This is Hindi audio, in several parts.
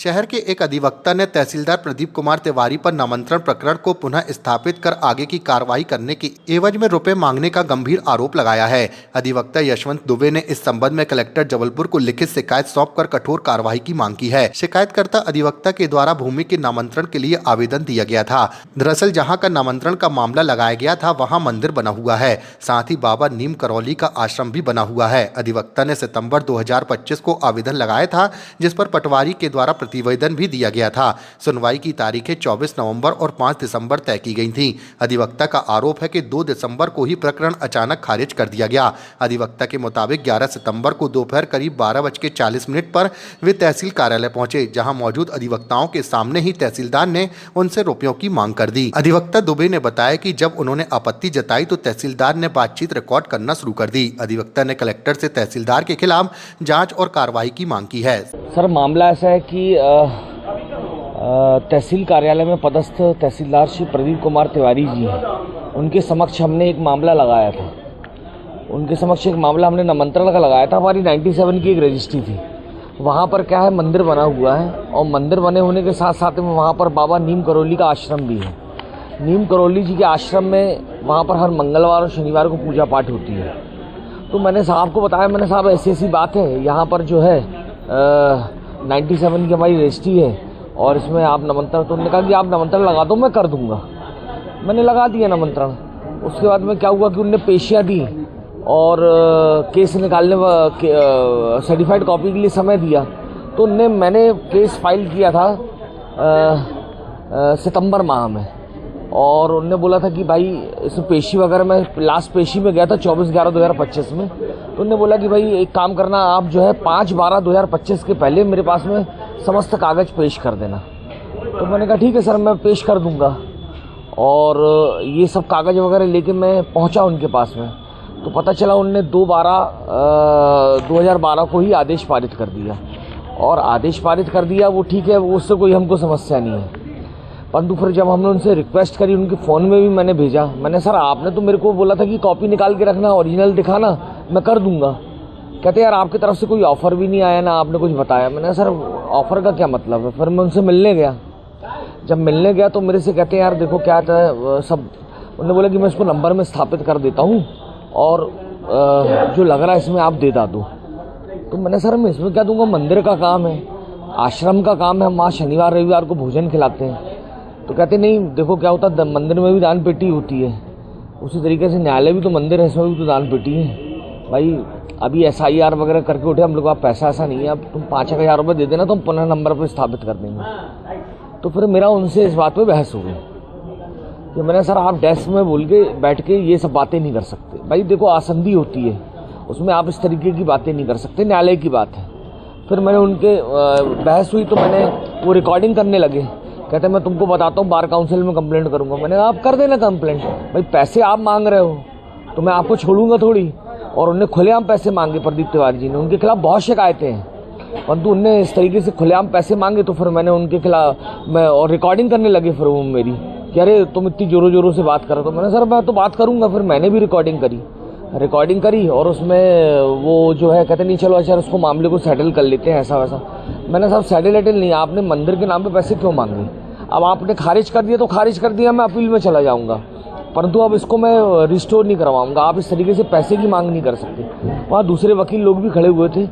शहर के एक अधिवक्ता ने तहसीलदार प्रदीप कुमार तिवारी पर नामांतरण प्रकरण को पुनः स्थापित कर आगे की कार्रवाई करने की एवज में रुपए मांगने का गंभीर आरोप लगाया है। अधिवक्ता यशवंत दुबे ने इस संबंध में कलेक्टर जबलपुर को लिखित शिकायत सौंपकर कठोर कार्रवाई की मांग की है। शिकायतकर्ता अधिवक्ता के द्वारा भूमि के नामांतरण के लिए आवेदन दिया गया था। दरअसल जहाँ का नामांतरण का मामला लगाया गया था वहाँ मंदिर बना हुआ है, साथ ही बाबा नीम करौली का आश्रम भी बना हुआ है। अधिवक्ता ने सितंबर 2025 को आवेदन लगाया था, जिस पर पटवारी के द्वारा प्रतिवेदन भी दिया गया था। सुनवाई की तारीखें 24 नवंबर और 5 दिसंबर तय की गई थीं। अधिवक्ता का आरोप है कि 2 दिसंबर को ही प्रकरण अचानक खारिज कर दिया गया। अधिवक्ता के मुताबिक 11 सितंबर को दोपहर करीब 12:40 पर वे तहसील कार्यालय पहुंचे, जहां मौजूद अधिवक्ताओं के सामने ही तहसीलदार ने उनसे रुपयों की मांग कर दी। अधिवक्ता दुबे ने बताया कि जब उन्होंने आपत्ति जताई तो तहसीलदार ने बातचीत रिकॉर्ड करना शुरू कर दी। अधिवक्ता ने कलेक्टर से तहसीलदार के खिलाफ जाँच और कार्रवाई की मांग की है। सर, मामला ऐसा है कि तहसील कार्यालय में पदस्थ तहसीलदार श्री प्रदीप कुमार तिवारी जी हैं, उनके समक्ष हमने एक मामला लगाया था। उनके समक्ष एक मामला हमने नामांतरण का लगाया था। हमारी 97 की एक रजिस्ट्री थी। वहाँ पर क्या है, मंदिर बना हुआ है और मंदिर बने होने के साथ साथ में वहाँ पर बाबा नीम करौली का आश्रम भी है। नीम करौली जी के आश्रम में वहाँ पर हर मंगलवार और शनिवार को पूजा पाठ होती है। तो मैंने साहब को बताया, मैंने साहब ऐसी बात है, यहाँ पर जो है 97 की हमारी रजिस्ट्री है और इसमें आप नामांतरण, तो उन्होंने कहा कि आप नामांतरण लगा दो, मैं कर दूंगा। मैंने लगा दिया नामांतरण। उसके बाद में क्या हुआ कि उनने पेशियाँ दी और केस निकालने सर्टिफाइड कॉपी के लिए समय दिया। तो मैंने केस फाइल किया था सितंबर माह में और उन्होंने बोला था कि भाई इसमें पेशी वगैरह, मैं लास्ट पेशी में गया था 24/11/2025 में। तो उन्होंने बोला कि भाई एक काम करना, आप जो है 5/12/2025 के पहले मेरे पास में समस्त कागज़ पेश कर देना। तो मैंने कहा ठीक है सर, मैं पेश कर दूंगा। और ये सब कागज़ वगैरह लेके मैं पहुंचा उनके पास में, तो पता चला उनने 2/12/2012 को ही आदेश पारित कर दिया। और आदेश पारित कर दिया वो ठीक है, वो उससे कोई हमको समस्या नहीं है। परंतु फिर जब हमने उनसे रिक्वेस्ट करी, उनके फ़ोन में भी मैंने भेजा, मैंने सर आपने तो मेरे को बोला था कि कॉपी निकाल के रखना, ओरिजिनल दिखाना, मैं कर दूंगा। कहते यार आपकी तरफ से कोई ऑफ़र भी नहीं आया, ना आपने कुछ बताया। मैंने सर ऑफ़र का क्या मतलब है। फिर मैं उनसे मिलने गया। जब मिलने गया तो मेरे से कहते यार देखो क्या था सब। उन्होंने बोला कि मैं इसको नंबर में स्थापित कर देता हूँ और जो लग रहा है इसमें आप दे दो। तो मैंने सर मैं इसमें क्या दूंगा, मंदिर का काम है, आश्रम का काम है, हम वहाँ शनिवार रविवार को भोजन खिलाते हैं। तो कहते नहीं देखो क्या होता है, मंदिर में भी दान पेटी होती है, उसी तरीके से न्यायालय भी तो मंदिर है, इसमें भी तो दान पेटी है। भाई अभी SIR वगैरह करके उठे हम लोग, आप पैसा ऐसा नहीं है, अब तुम 5,000 रुपये दे देना तो हम पुनः नंबर पर स्थापित कर देंगे। तो फिर मेरा उनसे इस बात पे बहस हो गई कि मैंने सर आप डेस्क में बोल के बैठ के ये सब बातें नहीं कर सकते। भाई देखो आसंदी होती है, उसमें आप इस तरीके की बातें नहीं कर सकते, न्यायालय की बात है। फिर मैंने उनके बहस हुई तो मैंने वो रिकॉर्डिंग करने लगे। कहते मैं तुमको बताता हूँ, बार काउंसिल में कंप्लेंट करूँगा। मैंने कहा आप कर देना कंप्लेंट, भाई पैसे आप मांग रहे हो तो मैं आपको छोड़ूंगा थोड़ी। और उन्हें खुलेआम पैसे मांगे प्रदीप तिवारी जी ने, उनके खिलाफ बहुत शिकायतें हैं, परंतु उनने इस तरीके से खुलेआम पैसे मांगे। तो फिर मैंने उनके खिलाफ मैं और रिकॉर्डिंग करने लगे फिर वो मेरी कि अरे तुम इतनी जोरों जोरों से बात करो। तो मैंने सर मैं तो बात करूँगा। फिर मैंने भी रिकॉर्डिंग करी और उसमें वो जो है कहते नहीं चलो अच्छा उसको मामले को सेटल कर लेते हैं ऐसा वैसा। मैंने साहब सेटल नहीं, आपने मंदिर के नाम पे पैसे क्यों मांगे? अब आपने खारिज कर दिया तो खारिज कर दिया, मैं अपील में चला जाऊंगा, परंतु अब इसको मैं रिस्टोर नहीं करवाऊंगा। आप इस तरीके से पैसे की मांग नहीं कर सकते। वहाँ दूसरे वकील लोग भी खड़े हुए थे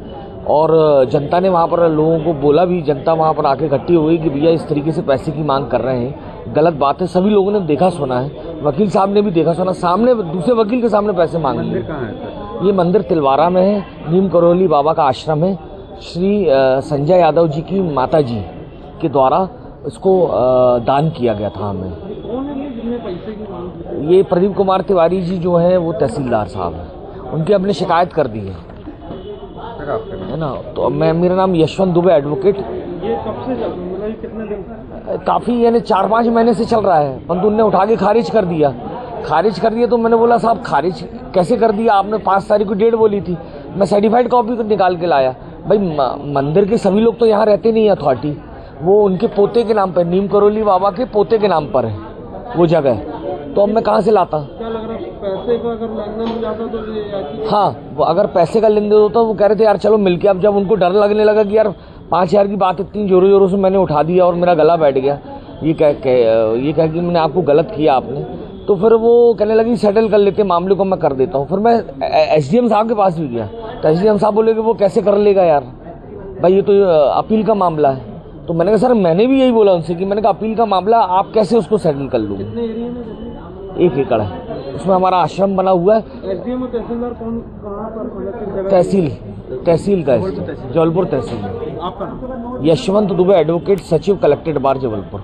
और जनता ने वहाँ पर लोगों को बोला भी, जनता वहाँ पर आके इकट्ठी हो गई कि भैया इस तरीके से पैसे की मांग कर रहे हैं, गलत बात है। सभी लोगों ने देखा सुना है, वकील साहब ने भी देखा सुना, सामने दूसरे वकील के सामने पैसे मांग लिए। ये मंदिर तिलवारा में है, नीम करौली बाबा का आश्रम है। श्री संजय यादव जी की माता जी के द्वारा इसको दान किया गया था हमें। ये प्रदीप कुमार तिवारी जी जो हैं वो तहसीलदार साहब हैं, उनकी अपने शिकायत कर दी है ना। तो मेरा नाम यशवंत दुबे एडवोकेट। ये कब से चल रहा है, कितने दिन? काफ़ी यानी 4-5 महीने से चल रहा है, परंतु उनने उठा के खारिज कर दिया। तो मैंने बोला साहब खारिज कैसे कर दिया आपने? 5 तारीख को डेट बोली थी, मैं सर्टिफाइड कॉपी निकाल के लाया। भाई मंदिर के सभी लोग तो यहाँ रहते नहीं है, अथॉरिटी वो उनके पोते के नाम पर, नीम करौली बाबा के पोते के नाम पर है वो जगह, तो अब मैं कहाँ से लाता? क्या लग रहा है पैसे का अगर लेन देन हो जाता तो ये? हाँ, वो अगर पैसे का लेन देन होता वो कह रहे थे यार चलो मिलके। अब जब उनको डर लगने लगा कि यार 5,000 की बात इतनी जोरों जोरों से मैंने उठा दिया और मेरा गला बैठ गया। ये कह कि मैंने आपको गलत किया आपने। तो फिर वो कहने लगी सेटल कर लेते मामले को, मैं कर देता हूँ। फिर मैं एसडीएम साहब के पास भी गया तो एसडीएम साहब बोले कि वो कैसे कर लेगा यार, भाई ये तो अपील का मामला है। तो मैंने कहा सर मैंने भी यही बोला उनसे कि मैंने कहा अपील का मामला, आप कैसे उसको सेटल कर लोगे। कितने एरिया में? 1 एकड़ है, उसमें हमारा आश्रम बना हुआ है। एसडीएम और तहसीलदार कौन कहाँ पर मतलब किस जगह? तहसील का जबलपुर तहसील में। आपका नाम? यशवंत दुबे, एडवोकेट, सचिव, कलेक्टेड बार जबलपुर।